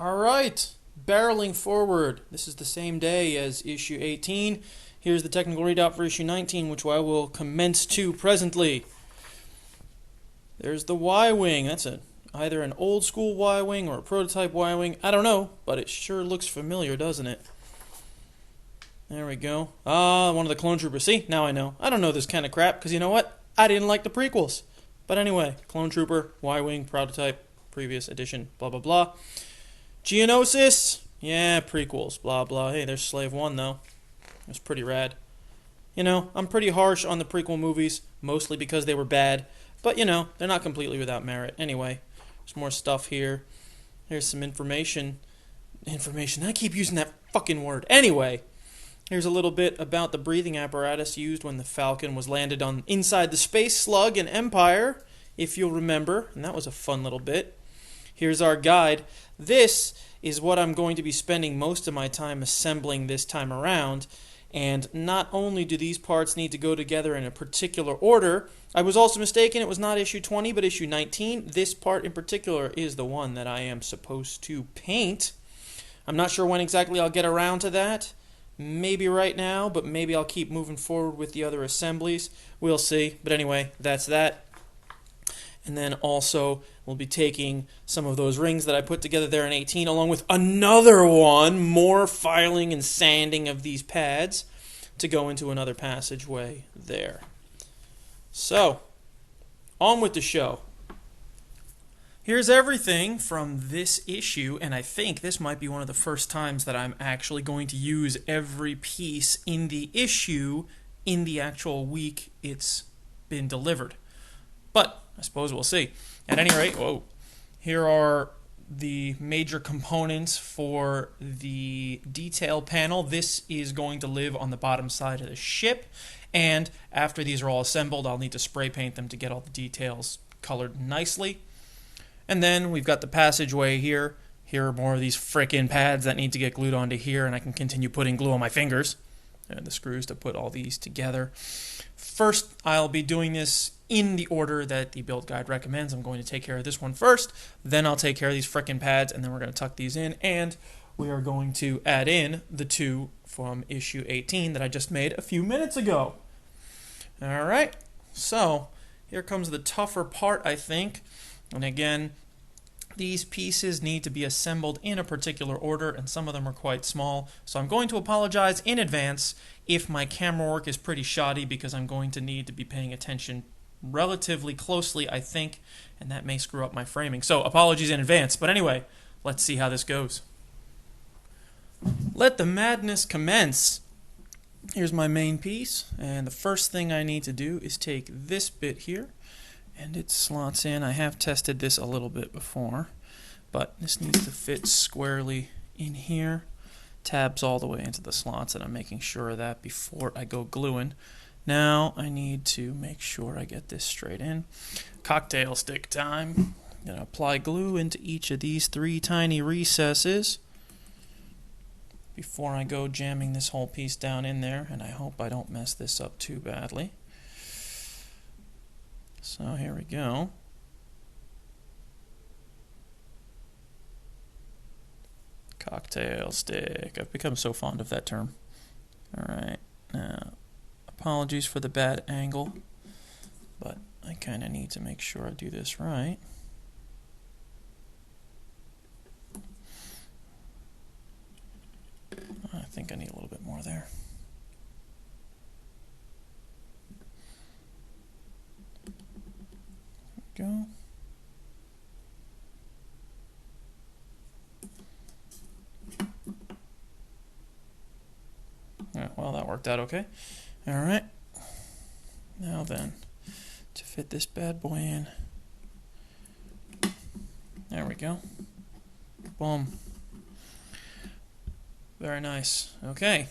All right, barreling forward. This is the same day as issue 18. Here's the technical readout for issue 19, which I will commence to presently. There's the Y-wing. That's either an old school Y-wing or a prototype Y-wing. I don't know, but it sure looks familiar, doesn't it? There we go. One of the clone troopers. See, now I know. I don't know this kind of crap, because you know what? I didn't like the prequels. But anyway, clone trooper, Y-wing, prototype, previous edition, blah, blah, blah. Geonosis? Yeah, prequels, blah, blah. Hey, there's Slave 1, though. It's pretty rad. You know, I'm pretty harsh on the prequel movies, mostly because they were bad. But, you know, they're not completely without merit. Anyway, there's more stuff here. Here's some information. I keep using that fucking word. Anyway, here's a little bit about the breathing apparatus used when the Falcon was landed on inside the space slug in Empire, if you'll remember. And that was a fun little bit. Here's our guide. This is what I'm going to be spending most of my time assembling this time around. And not only do these parts need to go together in a particular order, I was also mistaken. It was not issue 20, but issue 19. This part in particular is the one that I am supposed to paint. I'm not sure when exactly I'll get around to that. Maybe right now, but maybe I'll keep moving forward with the other assemblies. We'll see. But anyway, that's that. And then also, we'll be taking some of those rings that I put together there in 18, along with another one, more filing and sanding of these pads, to go into another passageway there. So, on with the show. Here's everything from this issue, and I think this might be one of the first times that I'm actually going to use every piece in the issue in the actual week it's been delivered. But I suppose we'll see. At any rate, here are the major components for the detail panel. This is going to live on the bottom side of the ship, and after these are all assembled, I'll need to spray paint them to get all the details colored nicely. And then we've got the passageway here. Here are more of these frickin' pads that need to get glued onto here, and I can continue putting glue on my fingers and the screws to put all these together. First, I'll be doing this in the order that the build guide recommends. I'm going to take care of this one first, then I'll take care of these frickin' pads, and then we're going to tuck these in, and we are going to add in the two from issue 18 that I just made a few minutes ago. Alright, so here comes the tougher part, I think. And again, these pieces need to be assembled in a particular order, and some of them are quite small. So I'm going to apologize in advance if my camera work is pretty shoddy, because I'm going to need to be paying attention relatively closely, I think, and that may screw up my framing. So apologies in advance. But anyway, let's see how this goes. Let the madness commence. Here's my main piece, and the first thing I need to do is take this bit here, and it slots in. I have tested this a little bit before, but this needs to fit squarely in here. Tabs all the way into the slots, and I'm making sure of that before I go gluing. Now I need to make sure I get this straight in. Cocktail stick time. I'm going to apply glue into each of these three tiny recesses before I go jamming this whole piece down in there, and I hope I don't mess this up too badly. So here we go. Cocktail stick. I've become so fond of that term. Alright, now, apologies for the bad angle, but I kind of need to make sure I do this right. I think I need a little bit more there. Go. Yeah, well, that worked out okay. Alright. Now then, to fit this bad boy in. There we go. Boom. Very nice. Okay.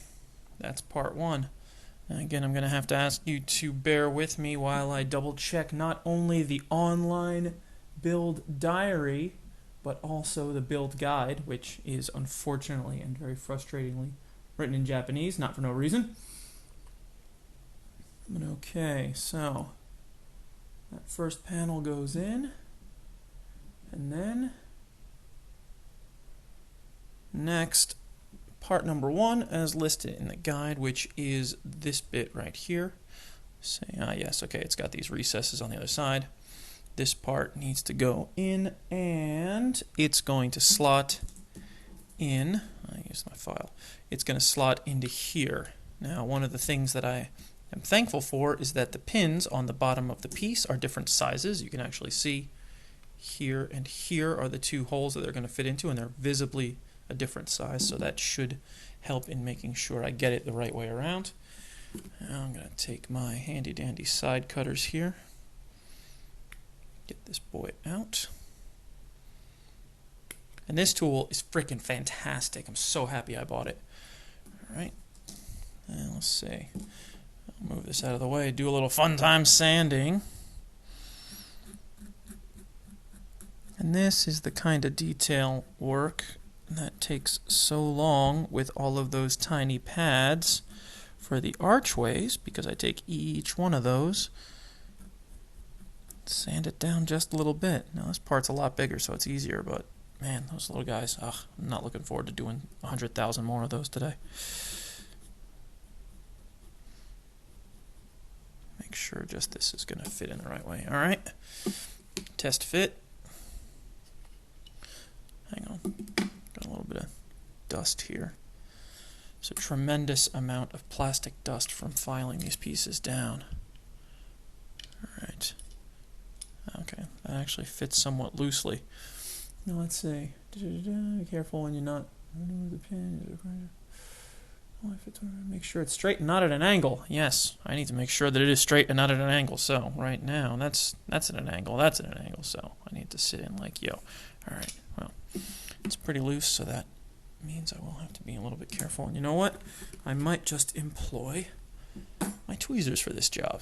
That's part one. Again, I'm going to have to ask you to bear with me while I double check not only the online build diary, but also the build guide, which is unfortunately and very frustratingly written in Japanese, not for no reason. But okay, so that first panel goes in, and then next, part number 1, as listed in the guide, which is this bit right here. Say, yes, okay, it's got these recesses on the other side. This part needs to go in, and it's going to slot in. I used my file. It's going to slot into here. Now, one of the things that I am thankful for is that the pins on the bottom of the piece are different sizes. You can actually see here and here are the 2 holes that they're going to fit into, and they're visibly a different size, so that should help in making sure I get it the right way around. Now I'm going to take my handy dandy side cutters here, get this boy out. And this tool is freaking fantastic. I'm so happy I bought it. Alright, and let's see. I'll move this out of the way, do a little fun time sanding. And this is the kind of detail work that takes so long with all of those tiny pads for the archways, because I take each one of those, sand it down just a little bit. Now this part's a lot bigger, so it's easier, but man, those little guys, I'm not looking forward to doing 100,000 more of those today. Make sure just this is going to fit in the right way. Alright, test fit. Hang on, got a little bit of dust here. There's a tremendous amount of plastic dust from filing these pieces down. Alright, okay, that actually fits somewhat loosely. Now let's see, be careful when you're not remove the pin. Make sure it's straight and not at an angle. Yes, I need to make sure that it is straight and not at an angle. So right now, that's at an angle, that's at an angle. So I need to sit in like yo. Alright, well, it's pretty loose, so that means I will have to be a little bit careful. And you know what? I might just employ my tweezers for this job.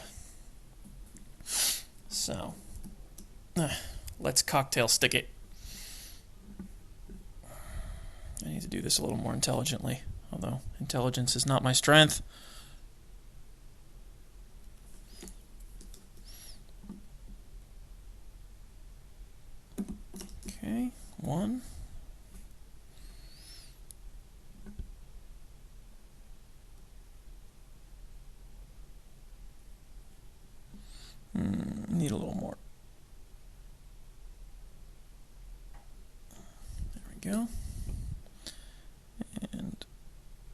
So, let's cocktail stick it. I need to do this a little more intelligently, although intelligence is not my strength. Okay, 1. Need a little more. There we go. And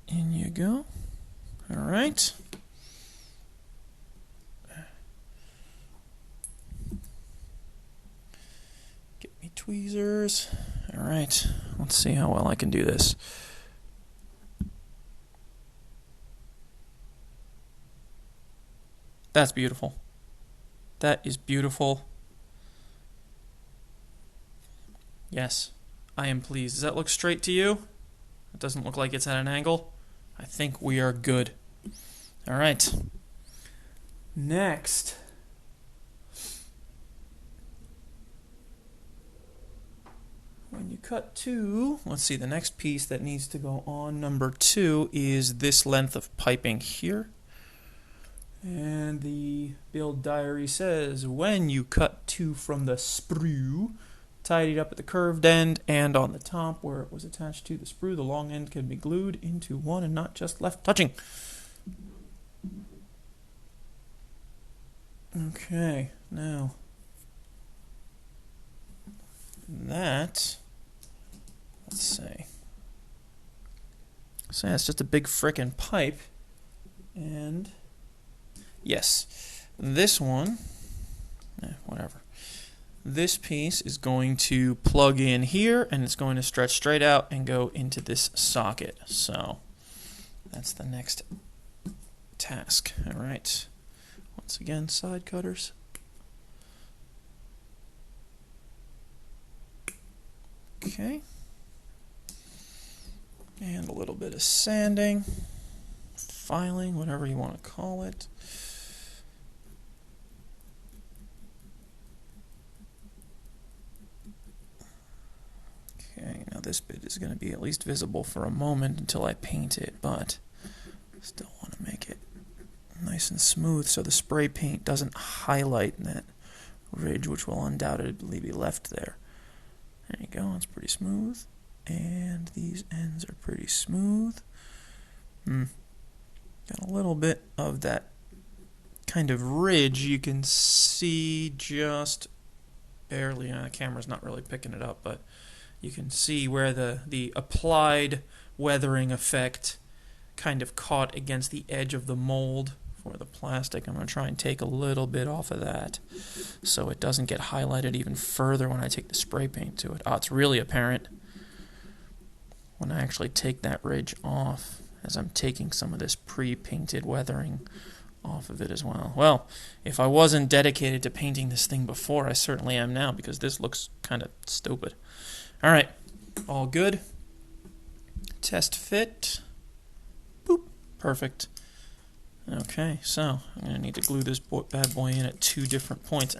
in you go. All right. Get me tweezers. All right. Let's see how well I can do this. That's beautiful. That is beautiful. Yes, I am pleased. Does that look straight to you? It doesn't look like it's at an angle. I think we are good. All right. Next. When you cut 2, let's see, the next piece that needs to go on number 2 is this length of piping here. And the build diary says, when you cut 2 from the sprue, tidy it up at the curved end and on the top where it was attached to the sprue, the long end can be glued into one and not just left touching. Okay, now that, let's see. So it's just a big frickin' pipe, and yes, this one, whatever. This piece is going to plug in here, and it's going to stretch straight out and go into this socket. So that's the next task. All right. Once again, side cutters. Okay. And a little bit of sanding, filing, whatever you want to call it. Okay, now this bit is going to be at least visible for a moment until I paint it, but still want to make it nice and smooth so the spray paint doesn't highlight that ridge, which will undoubtedly be left there. There you go, it's pretty smooth. And these ends are pretty smooth. Got a little bit of that kind of ridge you can see just barely. The camera's not really picking it up, but you can see where the applied weathering effect kind of caught against the edge of the mold for the plastic. I'm going to try and take a little bit off of that so it doesn't get highlighted even further when I take the spray paint to it. Oh, it's really apparent when I actually take that ridge off as I'm taking some of this pre-painted weathering off of it as well. Well, if I wasn't dedicated to painting this thing before, I certainly am now, because this looks kind of stupid. Alright, all good. Test fit. Boop. Perfect. Okay, so I'm going to need to glue this bad boy in at 2 different points.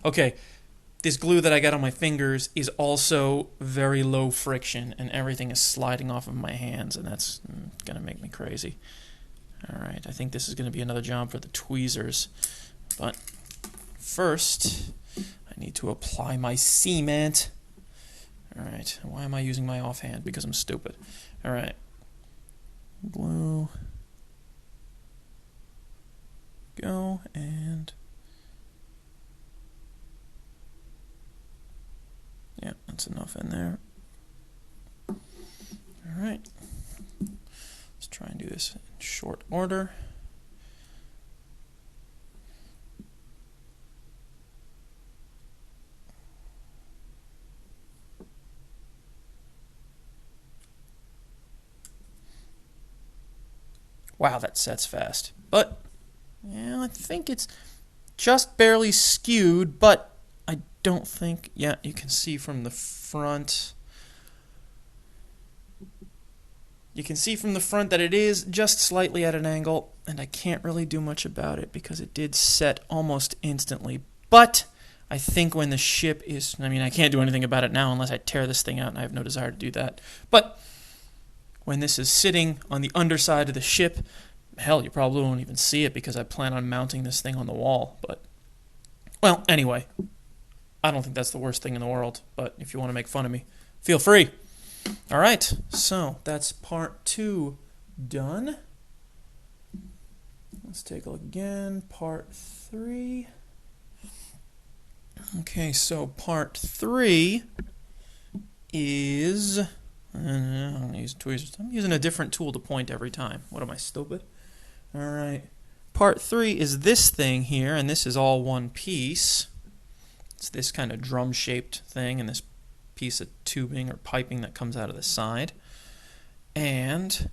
Okay, this glue that I got on my fingers is also very low friction, and everything is sliding off of my hands, and that's going to make me crazy. Alright, I think this is going to be another job for the tweezers. But first, I need to apply my cement. Alright, why am I using my offhand? Because I'm stupid. Alright. Glue. Go, and... yeah, that's enough in there. Alright. Let's try and do this in short order. Wow, that sets fast. But, yeah, I think it's just barely skewed, but I don't think... yeah, you can see from the front... you can see from the front that it is just slightly at an angle, and I can't really do much about it because it did set almost instantly. But I think when the ship is... I mean, I can't do anything about it now unless I tear this thing out, and I have no desire to do that. But when this is sitting on the underside of the ship, hell, you probably won't even see it because I plan on mounting this thing on the wall. But, well, anyway, I don't think that's the worst thing in the world, but if you want to make fun of me, feel free. Alright, so that's part 2 done. Let's take a look again. Part 3. Okay, so part 3 is... I'm using tweezers. I'm using a different tool to point every time. What am I, stupid? Alright. Part 3 is this thing here, and this is all one piece. It's this kind of drum-shaped thing, and this piece of tubing or piping that comes out of the side. And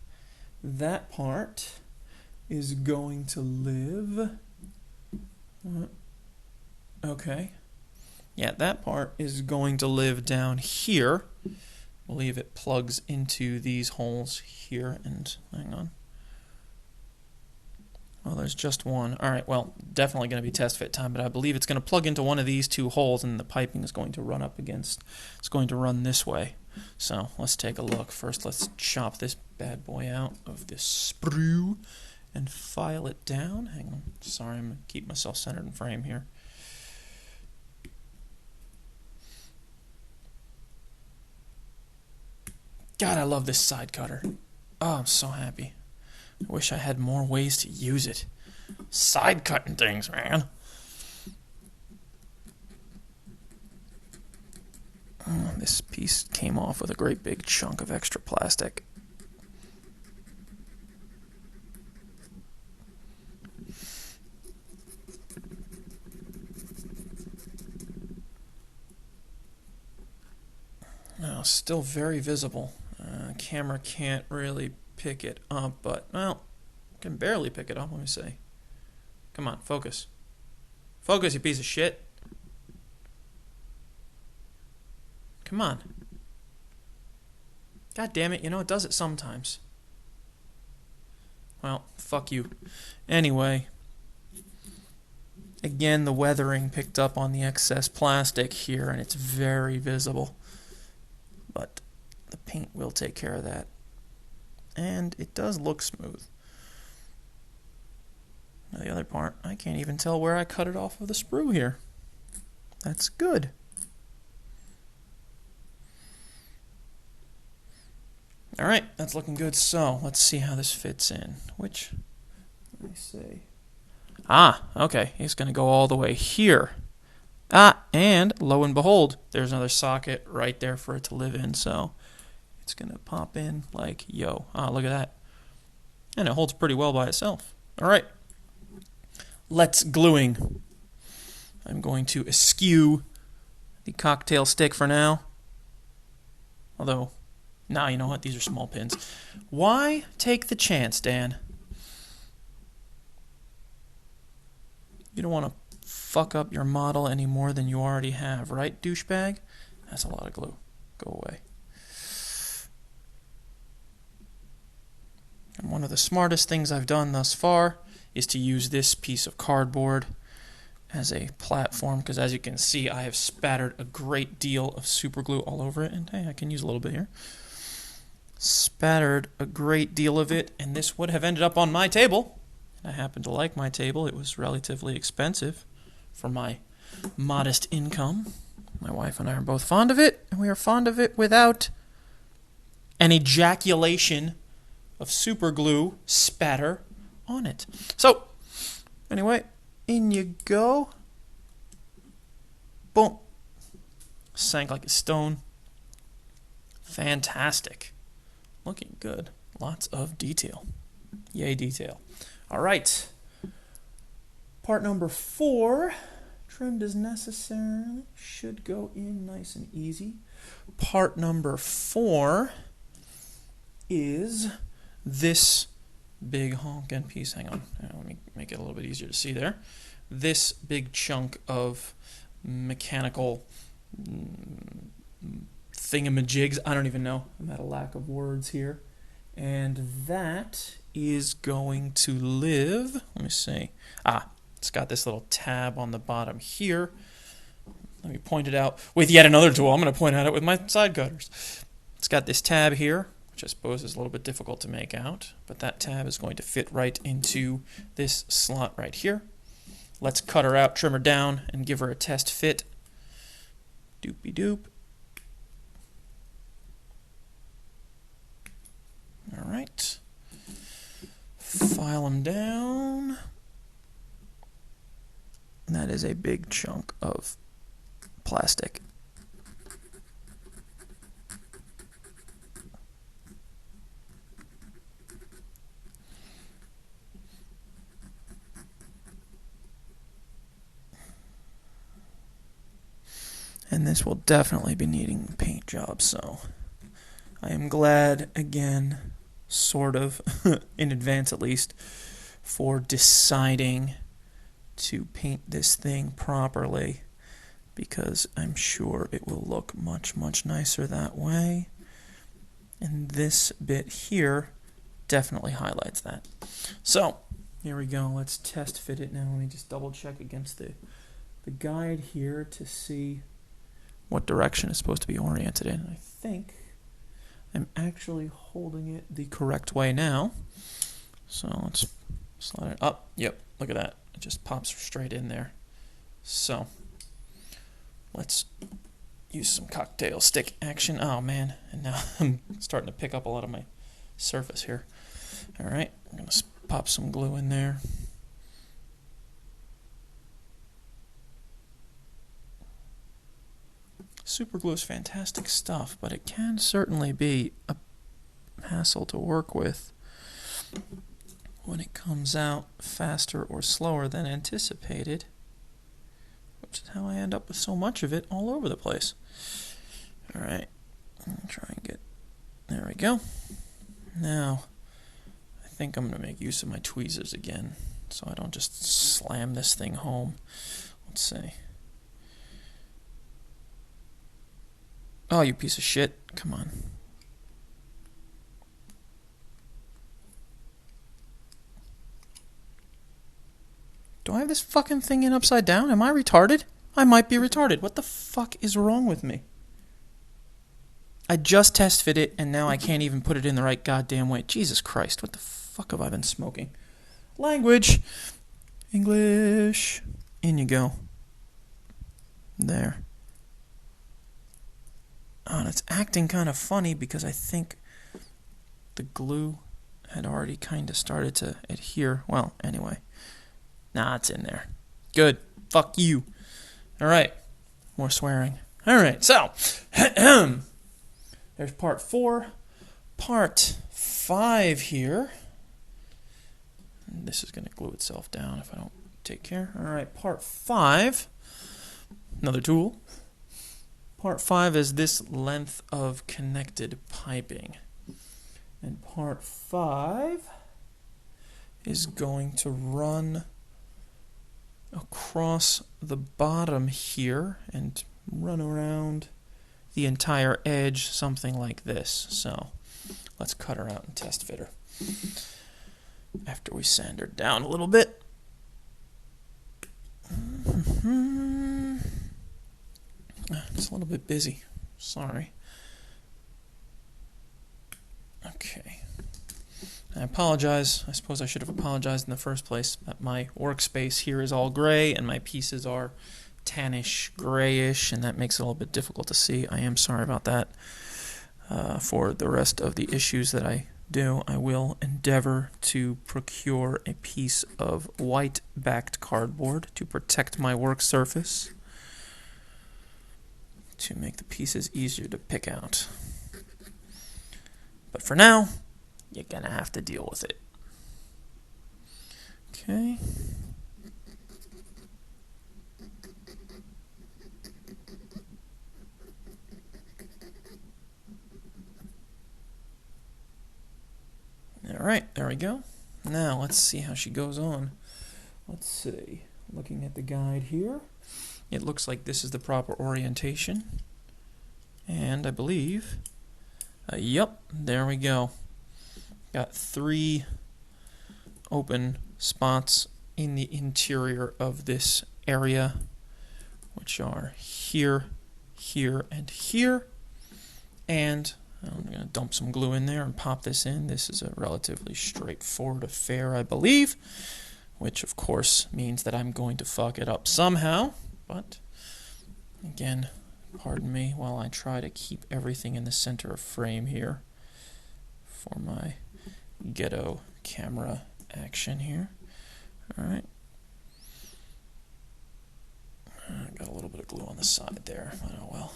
that part is going to live... okay. Yeah, that part is going to live down here. I believe it plugs into these holes here, and hang on. Well, there's just one. Alright, well, definitely going to be test fit time, but I believe it's going to plug into one of these 2 holes, and the piping is going to run up against... it's going to run this way. So, let's take a look. First, let's chop this bad boy out of this sprue and file it down. Hang on. Sorry, I'm going to keep myself centered in frame here. God, I love this side cutter. Oh, I'm so happy. I wish I had more ways to use it. Side cutting things, man. Oh, this piece came off with a great big chunk of extra plastic. No, still very visible. Camera can't really pick it up, but, well, can barely pick it up, let me see. Come on, focus. Focus, you piece of shit. Come on. God damn it, you know, it does it sometimes. Well, fuck you. Anyway. Again, the weathering picked up on the excess plastic here, and it's very visible. But the paint will take care of that. And it does look smooth. Now the other part, I can't even tell where I cut it off of the sprue here. That's good. All right, that's looking good. So let's see how this fits in. Which, let me see. Okay, it's going to go all the way here. And lo and behold, there's another socket right there for it to live in. So it's going to pop in like, yo. Look at that. And it holds pretty well by itself. All right. Let's gluing. I'm going to eschew the cocktail stick for now. Although, you know what? These are small pins. Why take the chance, Dan? You don't want to fuck up your model any more than you already have, right, douchebag? That's a lot of glue. Go away. And one of the smartest things I've done thus far is to use this piece of cardboard as a platform, because as you can see, I have spattered a great deal of super glue all over it, and hey, I can use a little bit here. Spattered a great deal of it, and this would have ended up on my table. I happen to like my table. It was relatively expensive for my modest income. My wife and I are both fond of it, and we are fond of it without an ejaculation of super glue spatter on it. So, anyway, in you go. Boom. Sank like a stone. Fantastic. Looking good. Lots of detail. Yay, detail. All right. Part number 4. Trimmed as necessary. Should go in nice and easy. Part number 4 is this big honking piece. Hang on. Let me make it a little bit easier to see there. This big chunk of mechanical thingamajigs. I don't even know. I'm at a lack of words here. And that is going to live. Let me see. It's got this little tab on the bottom here. Let me point it out with yet another tool. I'm going to point at it with my side cutters. It's got this tab here, which I suppose is a little bit difficult to make out, but that tab is going to fit right into this slot right here. Let's cut her out, trim her down, and give her a test fit. Doopy doop. All right. File them down. That is a big chunk of plastic. And this will definitely be needing paint jobs, so I am glad, again, sort of, in advance at least, for deciding to paint this thing properly, because I'm sure it will look much, much nicer that way. And this bit here definitely highlights that. So, here we go. Let's test fit it now. Let me just double check against the guide here to see what direction it's supposed to be oriented in. I think I'm actually holding it the correct way now. So let's slide it up. Yep, look at that. It just pops straight in there. So let's use some cocktail stick action. Oh man, and now I'm starting to pick up a lot of my surface here. All right, I'm going to pop some glue in there. Super glue is fantastic stuff, but it can certainly be a hassle to work with when it comes out faster or slower than anticipated, which is how I end up with so much of it all over the place. All right, I'll try and get, there we go. Now, I think I'm going to make use of my tweezers again, so I don't just slam this thing home. Let's see. Oh, you piece of shit. Come on. Do I have this fucking thing in upside down? Am I retarded? I might be retarded. What the fuck is wrong with me? I just test fit it, and now I can't even put it in the right goddamn way. Jesus Christ, what the fuck have I been smoking? Language. English. In you go. There. Oh, and it's acting kind of funny because I think the glue had already kind of started to adhere. Well, anyway. Nah, it's in there. Good. Fuck you. All right. More swearing. All right. So, there's part 4. Part 5 here. And this is going to glue itself down if I don't take care. All right. Part 5. Another tool. Part 5 is this length of connected piping. And part 5 is going to run across the bottom here and run around the entire edge, something like this. So let's cut her out and test fit her after we sand her down a little bit. It's a little bit busy. Sorry. Okay. I apologize. I suppose I should have apologized in the first place, but my workspace here is all gray and my pieces are tannish, grayish, and that makes it a little bit difficult to see. I am sorry about that. For the rest of the issues that I do, I will endeavor to procure a piece of white-backed cardboard to protect my work surface, to make the pieces easier to pick out. But for now, you're going to have to deal with it. Okay. All right, there we go. Now, let's see how she goes on. Let's see. Looking at the guide here, it looks like this is the proper orientation. And I believe, yep, there we go. Got 3 open spots in the interior of this area, which are here, here, and here. And I'm going to dump some glue in there and pop this in. This is a relatively straightforward affair, I believe, which of course means that I'm going to fuck it up somehow. But again, pardon me while I try to keep everything in the center of frame here for my ghetto camera action here. Alright. Got a little bit of glue on the side there. Oh well.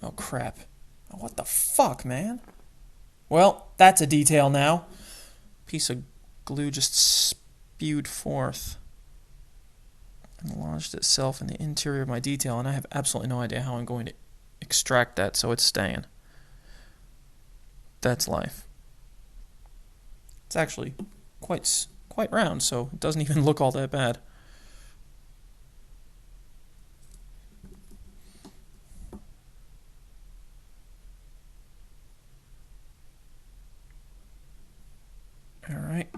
Oh crap. Oh, what the fuck, man? Well, that's a detail now. Piece of glue just spewed forth and lodged itself in the interior of my detail, and I have absolutely no idea how I'm going to extract that so it's staying. That's life. It's actually quite round, so it doesn't even look all that bad. Alright.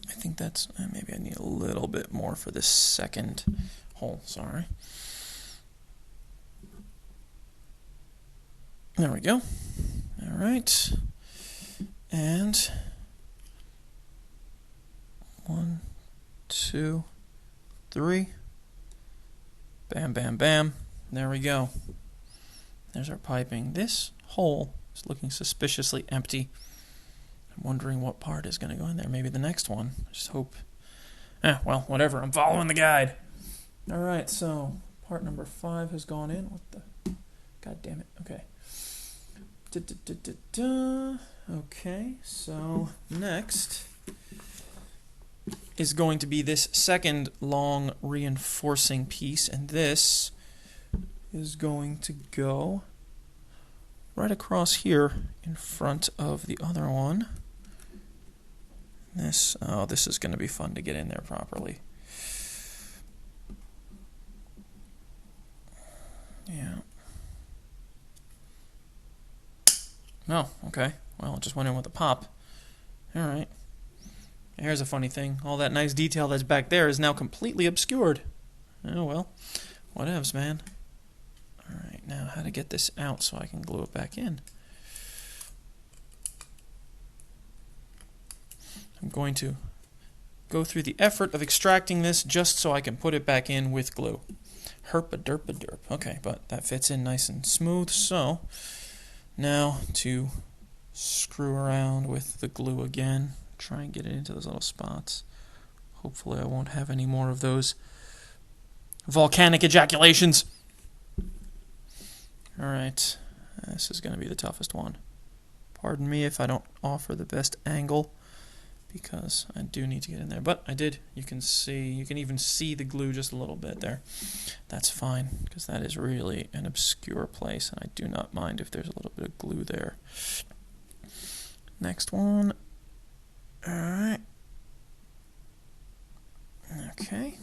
I think that's, maybe I need a little bit more for this second hole, sorry. There we go. Alright. And 1, 2, 3. Bam, bam, bam. There we go. There's our piping. This hole is looking suspiciously empty. I'm wondering what part is going to go in there. Maybe the next one. I just hope. Well, whatever. I'm following the guide. Alright, so part number 5 has gone in. What the? God damn it. Okay. Okay, so next is going to be this second long reinforcing piece, and this is going to go right across here in front of the other one. This is going to be fun to get in there properly. Yeah. Oh, okay. Well, it just went in with a pop. Alright. Here's a funny thing. All that nice detail that's back there is now completely obscured. Oh, well. Whatevs, man. Alright, now how to get this out so I can glue it back in. I'm going to go through the effort of extracting this just so I can put it back in with glue. Herp-a-derp-a-derp. Okay, but that fits in nice and smooth, so now to screw around with the glue again. Try and get it into those little spots. Hopefully I won't have any more of those volcanic ejaculations. Alright, this is going to be the toughest one. Pardon me if I don't offer the best angle, because I do need to get in there. But I did. You can even see the glue just a little bit there. That's fine, because that is really an obscure place, and I do not mind if there's a little bit of glue there. Next one. Alright. Okay.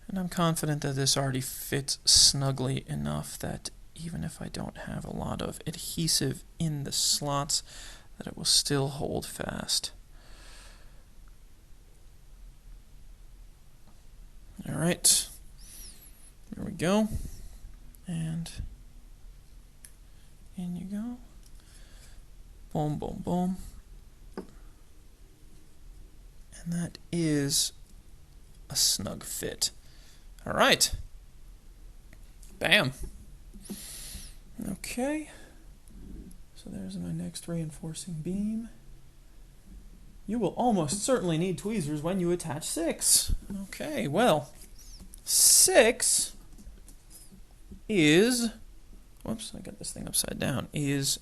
And I'm confident that this already fits snugly enough that even if I don't have a lot of adhesive in the slots, that it will still hold fast. Alright. There we go. And in you go. Boom, boom, boom. And that is a snug fit. All right. Bam. Okay. So there's my next reinforcing beam. You will almost certainly need tweezers when you attach 6. Okay, well, 6 is... Whoops, I got this thing upside down. Is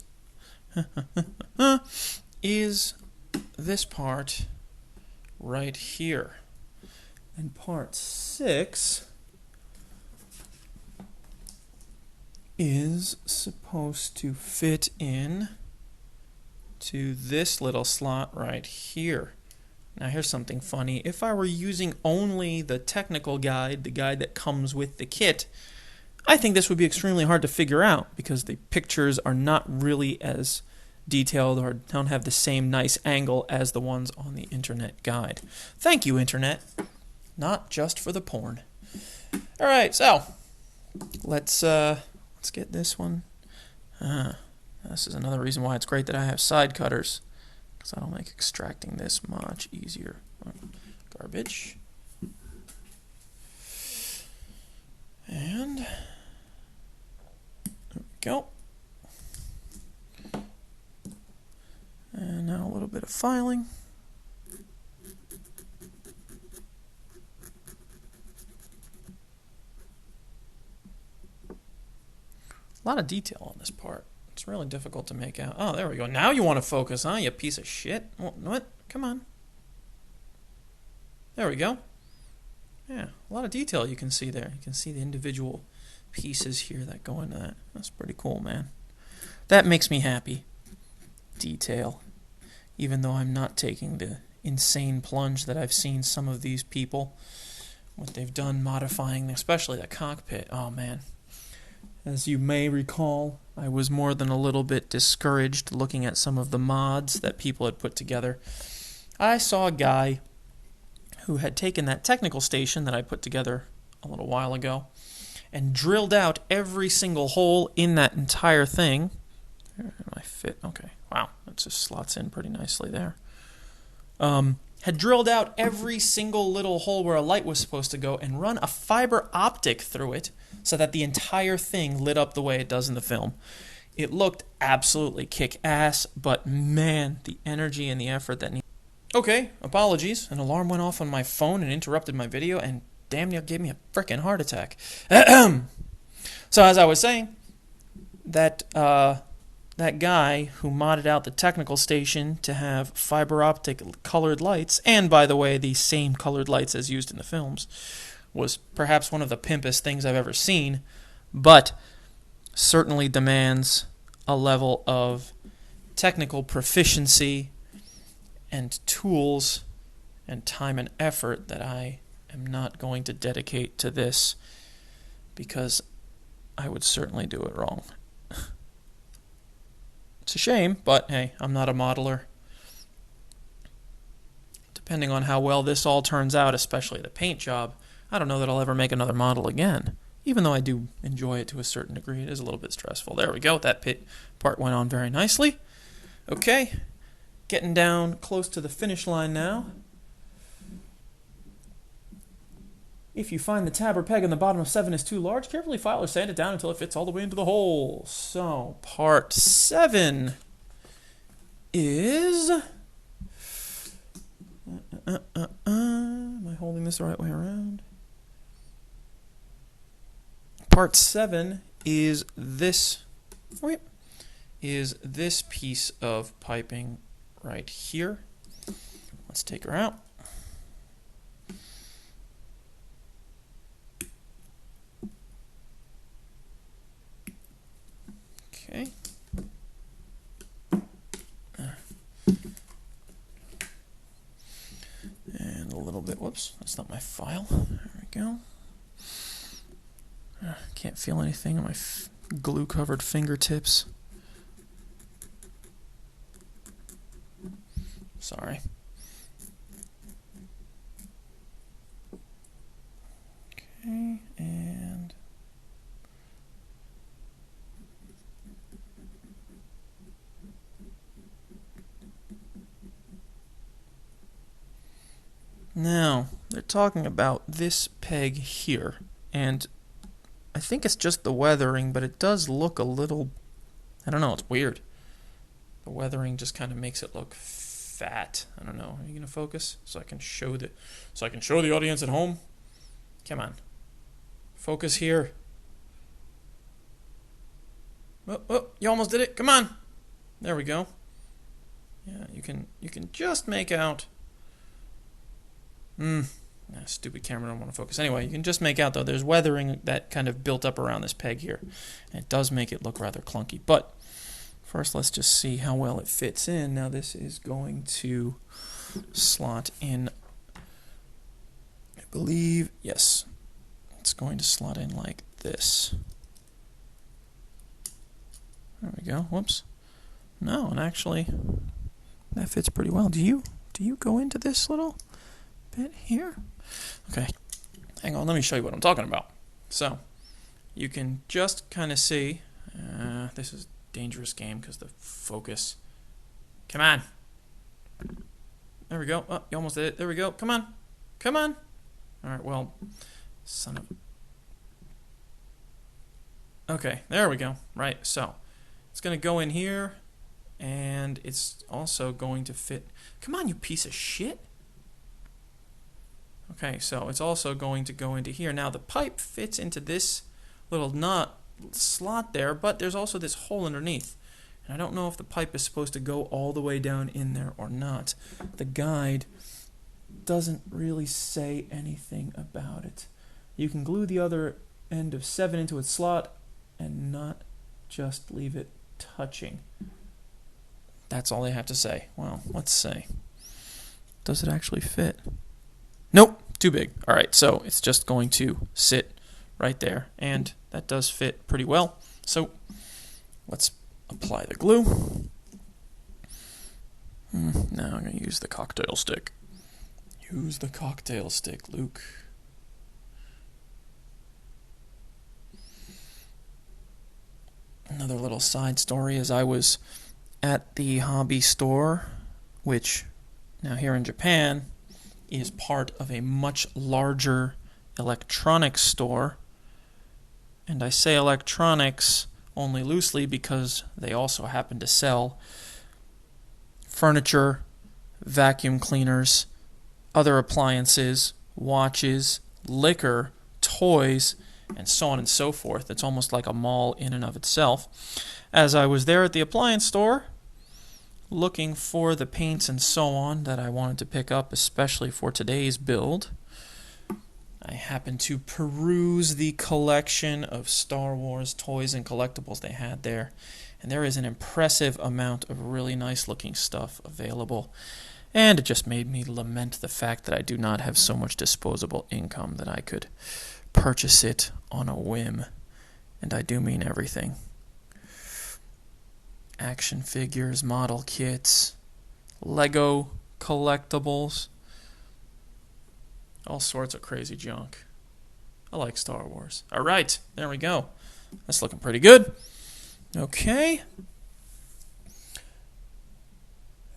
this part right here. And part 6 is supposed to fit in to this little slot right here. Now here's something funny. If I were using only the technical guide, the guide that comes with the kit, I think this would be extremely hard to figure out because the pictures are not really as detailed or don't have the same nice angle as the ones on the internet guide. Thank you, internet. Not just for the porn. All right, so let's get this one. This is another reason why it's great that I have side cutters, because that'll make extracting this much easier. Garbage. And there we go. And now a little bit of filing. A lot of detail on this part. It's really difficult to make out. Oh, there we go. Now you want to focus, huh, you piece of shit? What? Come on. There we go. Yeah, a lot of detail you can see there. You can see the individual pieces here that go into that. That's pretty cool, man. That makes me happy. Detail. Even though I'm not taking the insane plunge that I've seen some of these people, what they've done modifying, especially the cockpit. Oh, man. As you may recall, I was more than a little bit discouraged looking at some of the mods that people had put together. I saw a guy who had taken that technical station that I put together a little while ago and drilled out every single hole in that entire thing. Where am I fit? Okay. Wow, that just slots in pretty nicely there. Had drilled out every single little hole where a light was supposed to go and run a fiber optic through it so that the entire thing lit up the way it does in the film. It looked absolutely kick-ass, but man, the energy and the effort that needs... Okay, apologies. An alarm went off on my phone and interrupted my video and damn near gave me a frickin' heart attack. So as I was saying, that guy who modded out the technical station to have fiber optic colored lights, and by the way, the same colored lights as used in the films, was perhaps one of the pimpest things I've ever seen, but certainly demands a level of technical proficiency and tools and time and effort that I am not going to dedicate to this because I would certainly do it wrong. It's a shame, but hey, I'm not a modeler. Depending on how well this all turns out, especially the paint job, I don't know that I'll ever make another model again. Even though I do enjoy it to a certain degree, it is a little bit stressful. There we go. That part went on very nicely. Okay, getting down close to the finish line now. If you find the tab or peg on the bottom of 7 is too large, carefully file or sand it down until it fits all the way into the hole. So, part 7 is... Am I holding this the right way around? Part 7 is this piece of piping right here. Let's take her out. Okay. And a little bit, whoops, that's not my file. There we go. Can't feel anything on my glue-covered fingertips. Sorry. Okay, and... Now, they're talking about this peg here, and I think it's just the weathering, but it does look a little, I don't know, it's weird. The weathering just kind of makes it look fat. I don't know. Are you going to focus so I can show the audience at home? Come on. Focus here. Oh, you almost did it. Come on. There we go. Yeah, you can just make out. Stupid camera, don't want to focus. Anyway, you can just make out, though, there's weathering that kind of built up around this peg here. And it does make it look rather clunky. But first, let's just see how well it fits in. Now, this is going to slot in, I believe, yes. It's going to slot in like this. There we go. Whoops. No, and actually, that fits pretty well. Do you go into this little bit here? Okay, hang on, let me show you what I'm talking about. So, you can just kind of see, this is a dangerous game because the focus, come on, there we go, oh, you almost did it, there we go, come on, alright, well, son of, okay, there we go, right, so, it's going to go in here, and it's also going to fit, come on, you piece of shit. Okay, so it's also going to go into here. Now the pipe fits into this little nut slot there, but there's also this hole underneath. And I don't know if the pipe is supposed to go all the way down in there or not. The guide doesn't really say anything about it. You can glue the other end of 7 into its slot and not just leave it touching. That's all they have to say. Well, let's see. Does it actually fit? Nope, too big. All right, so it's just going to sit right there, and that does fit pretty well. So let's apply the glue. Now I'm going to use the cocktail stick. Use the cocktail stick, Luke. Another little side story is I was at the hobby store, which now here in Japan is part of a much larger electronics store. And I say electronics only loosely because they also happen to sell furniture, vacuum cleaners, other appliances, watches, liquor, toys, and so on and so forth. It's almost like a mall in and of itself. As I was there at the appliance store, looking for the paints and so on that I wanted to pick up, especially for today's build, I happened to peruse the collection of Star Wars toys and collectibles they had there, and there is an impressive amount of really nice looking stuff available, and it just made me lament the fact that I do not have so much disposable income that I could purchase it on a whim, and I do mean everything. Action figures, model kits, Lego collectibles, all sorts of crazy junk. I like Star Wars. All right, there we go. That's looking pretty good. Okay.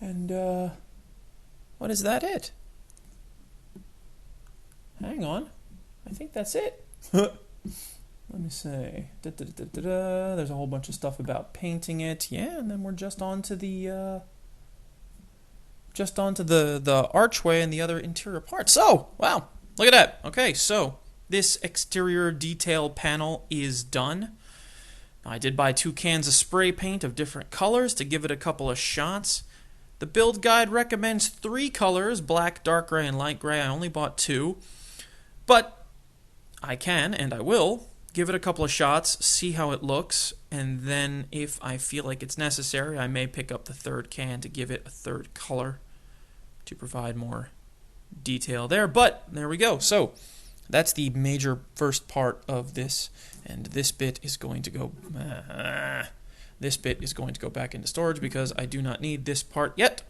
And, what is that it? Hang on. I think that's it. Let me see. There's a whole bunch of stuff about painting it. Yeah, and then we're just on to the just onto the archway and the other interior parts. So, wow, look at that. Okay, so this exterior detail panel is done. I did buy 2 cans of spray paint of different colors to give it a couple of shots. The build guide recommends 3 colors, black, dark gray, and light gray. I only bought 2. But I can, and I will, give it a couple of shots, see how it looks, and then if I feel like it's necessary, I may pick up the 3rd can to give it a 3rd color to provide more detail there. But there we go. So that's the major first part of this, and this bit is going to go back into storage because I do not need this part yet.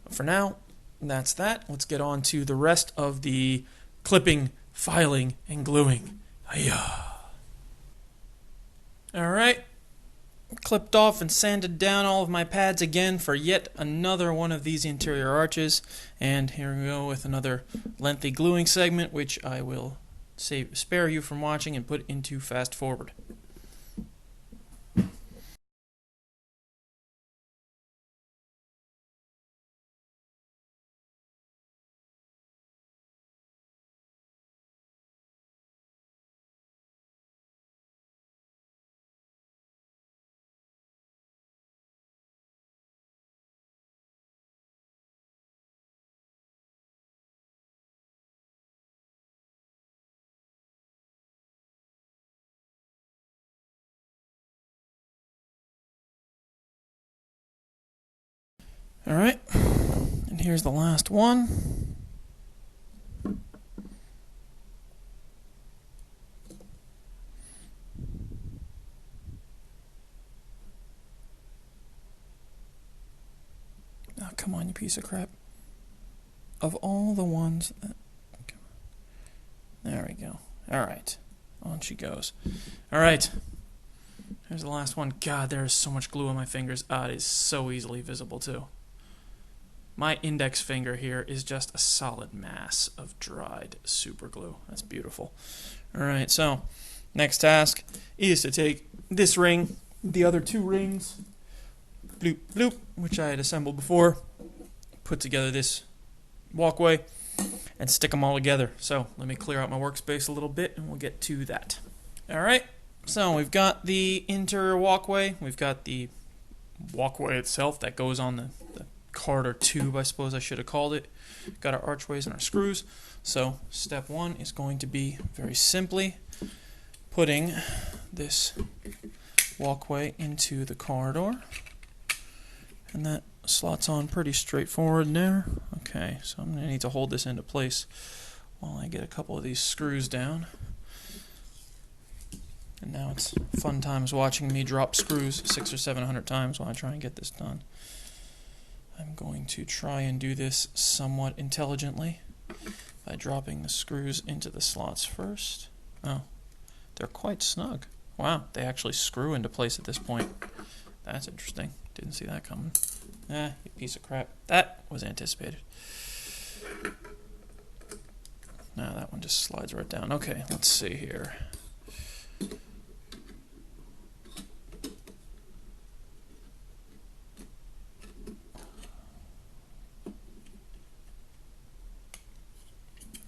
But for now, that's that. Let's get on to the rest of the clipping, filing, and gluing. Alright, clipped off and sanded down all of my pads again for yet another one of these interior arches. And here we go with another lengthy gluing segment, which I will spare you from watching and put into fast forward. Alright, and here's the last one. Oh, come on, you piece of crap. Of all the ones that... There we go. Alright, on she goes. Alright, here's the last one. God, there is so much glue on my fingers. It is so easily visible, too. My index finger here is just a solid mass of dried super glue. That's beautiful. Alright, so next task is to take this ring, the other 2 rings, bloop, bloop, which I had assembled before, put together this walkway, and stick them all together. So let me clear out my workspace a little bit and we'll get to that. Alright, so we've got the interior walkway, we've got the walkway itself that goes on the corridor tube, I suppose I should have called it. Got our archways and our screws. So step 1 is going to be very simply putting this walkway into the corridor, and that slots on pretty straightforward there. Okay, so I'm going to need to hold this into place while I get a couple of these screws down. And now it's fun times watching me drop screws 600 or 700 times while I try and get this done. I'm going to try and do this somewhat intelligently by dropping the screws into the slots first. Oh, they're quite snug. Wow, they actually screw into place at this point. That's interesting. Didn't see that coming. You piece of crap. That was anticipated. Now that one just slides right down. Okay, let's see here.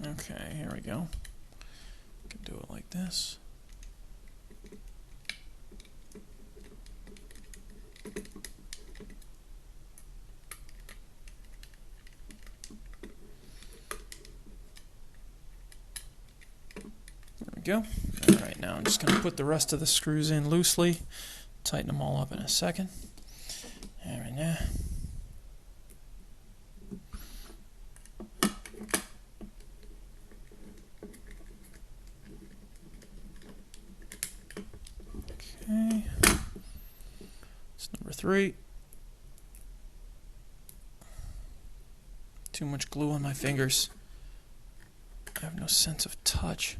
Okay, here we go. Can do it like this. There we go. Alright, now I'm just going to put the rest of the screws in loosely, tighten them all up in a second. There we go. Okay, it's number 3. Too much glue on my fingers. I have no sense of touch.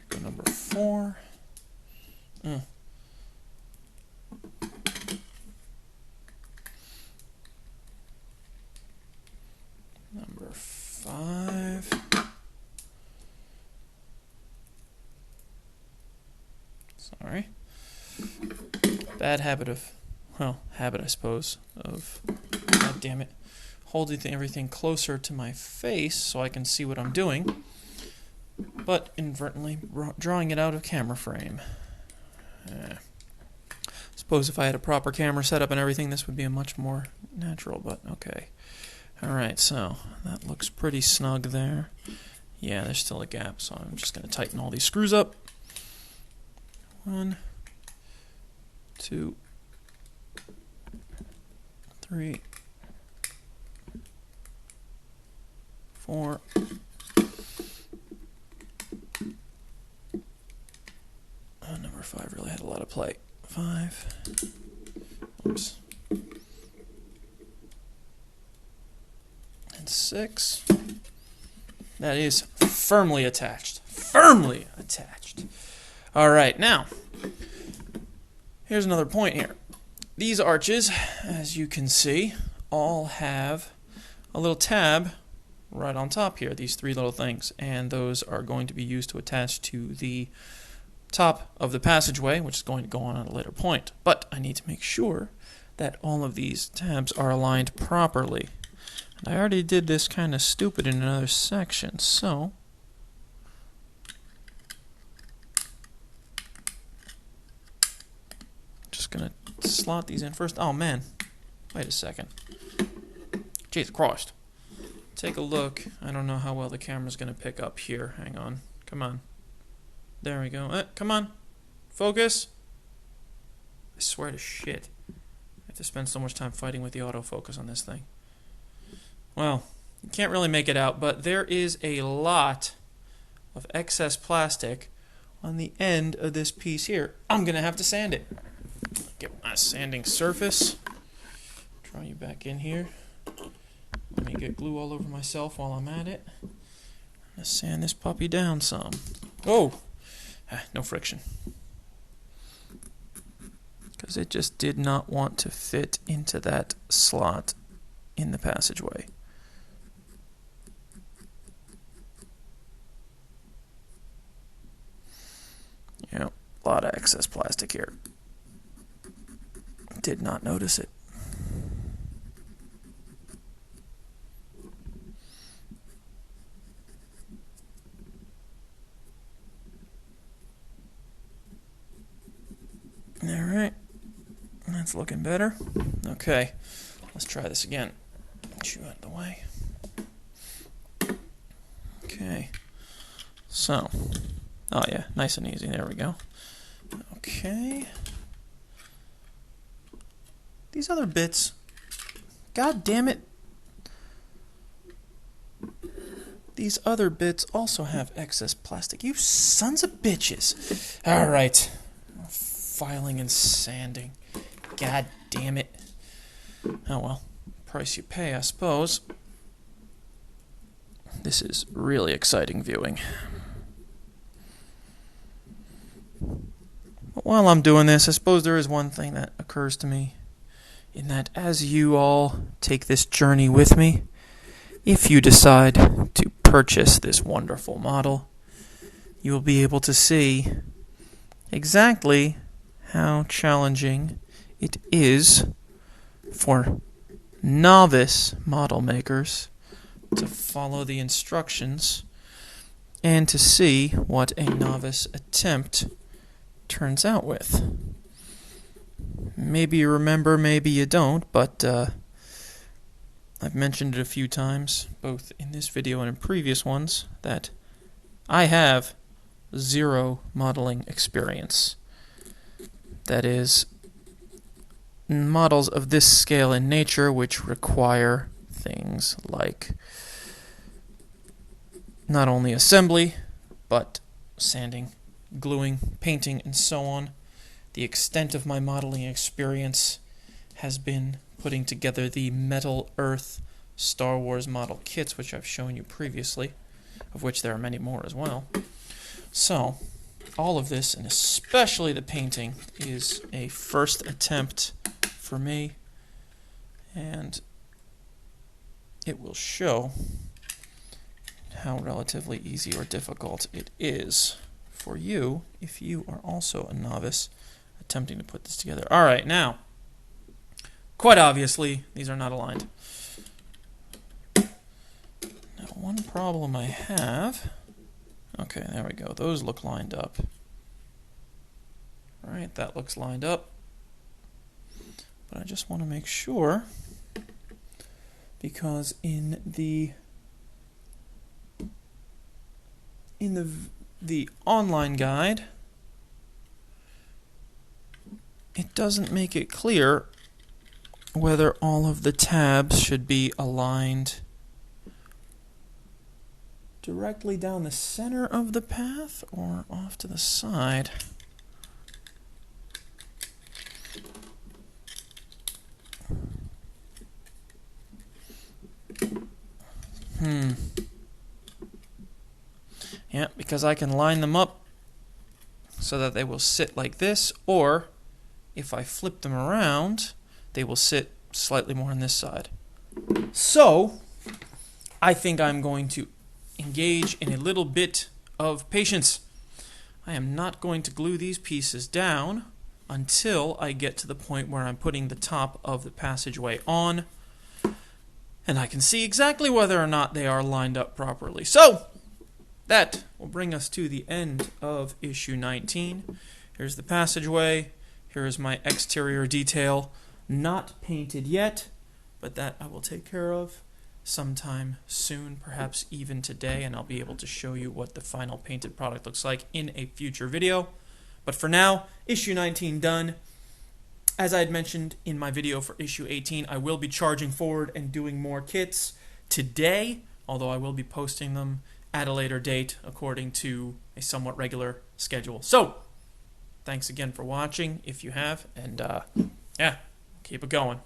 Go number 4. Number 5. Sorry. bad habit of, well, habit I suppose, of, god damn it, holding everything closer to my face so I can see what I'm doing, but inadvertently drawing it out of camera frame. Suppose if I had a proper camera setup and everything, this would be a much more natural, but okay. Alright, so that looks pretty snug there. Yeah, there's still a gap, so I'm just going to tighten all these screws up. 1, 2, 3, 4. Number 5 really had a lot of play. 5. Oops. And 6. That is firmly attached. Firmly attached. Alright, now, here's another point here. These arches, as you can see, all have a little tab right on top here, these 3 little things, and those are going to be used to attach to the top of the passageway, which is going to go on at a later point. But I need to make sure that all of these tabs are aligned properly. And I already did this kind of stupid in another section, so just gonna slot these in first. Oh man, wait a second. Jesus Christ. Take a look. I don't know how well the camera's gonna pick up here. Hang on. Come on. There we go. Come on. Focus. I swear to shit. I have to spend so much time fighting with the autofocus on this thing. Well, you can't really make it out, but there is a lot of excess plastic on the end of this piece here. I'm going to have to sand it. Get my sanding surface. Draw you back in here. Let me get glue all over myself while I'm at it. I'm going to sand this puppy down some. Oh! No friction. Because it just did not want to fit into that slot in the passageway. Yeah, a lot of excess plastic here. Did not notice it. Alright, that's looking better. Okay, let's try this again. Get you out of the way. Okay, so, oh yeah, nice and easy, there we go. Okay. These other bits, god damn it. These other bits also have excess plastic. You sons of bitches. Alright. Filing and sanding. God damn it. Oh well. Price you pay, I suppose. This is really exciting viewing. But while I'm doing this, I suppose there is one thing that occurs to me. In that as you all take this journey with me, if you decide to purchase this wonderful model, you will be able to see exactly how challenging it is for novice model makers to follow the instructions and to see what a novice attempt turns out with. Maybe you remember, maybe you don't, but I've mentioned it a few times, both in this video and in previous ones, that I have 0 modeling experience. That is, models of this scale in nature which require things like not only assembly, but sanding, gluing, painting, and so on. The extent of my modeling experience has been putting together the Metal Earth Star Wars model kits, which I've shown you previously, of which there are many more as well. So, all of this, and especially the painting, is a first attempt for me, and it will show how relatively easy or difficult it is for you if you are also a novice attempting to put this together. All right, now, quite obviously, these are not aligned. Now, one problem I have... Okay, there we go. Those look lined up. All right, that looks lined up. But I just want to make sure, because in the online guide, it doesn't make it clear whether all of the tabs should be aligned directly down the center of the path or off to the side. Yeah, because I can line them up so that they will sit like this, or if I flip them around, they will sit slightly more on this side. So, I think I'm going to engage in a little bit of patience. I am not going to glue these pieces down until I get to the point where I'm putting the top of the passageway on, and I can see exactly whether or not they are lined up properly. So, that will bring us to the end of issue 19. Here's the passageway. Here is my exterior detail. Not painted yet, but that I will take care of sometime soon, perhaps even today, and I'll be able to show you what the final painted product looks like in a future video. But for now, issue 19 done. As I had mentioned in my video for issue 18, I will be charging forward and doing more kits today, although I will be posting them at a later date according to a somewhat regular schedule. So, thanks again for watching if you have, and yeah, keep it going.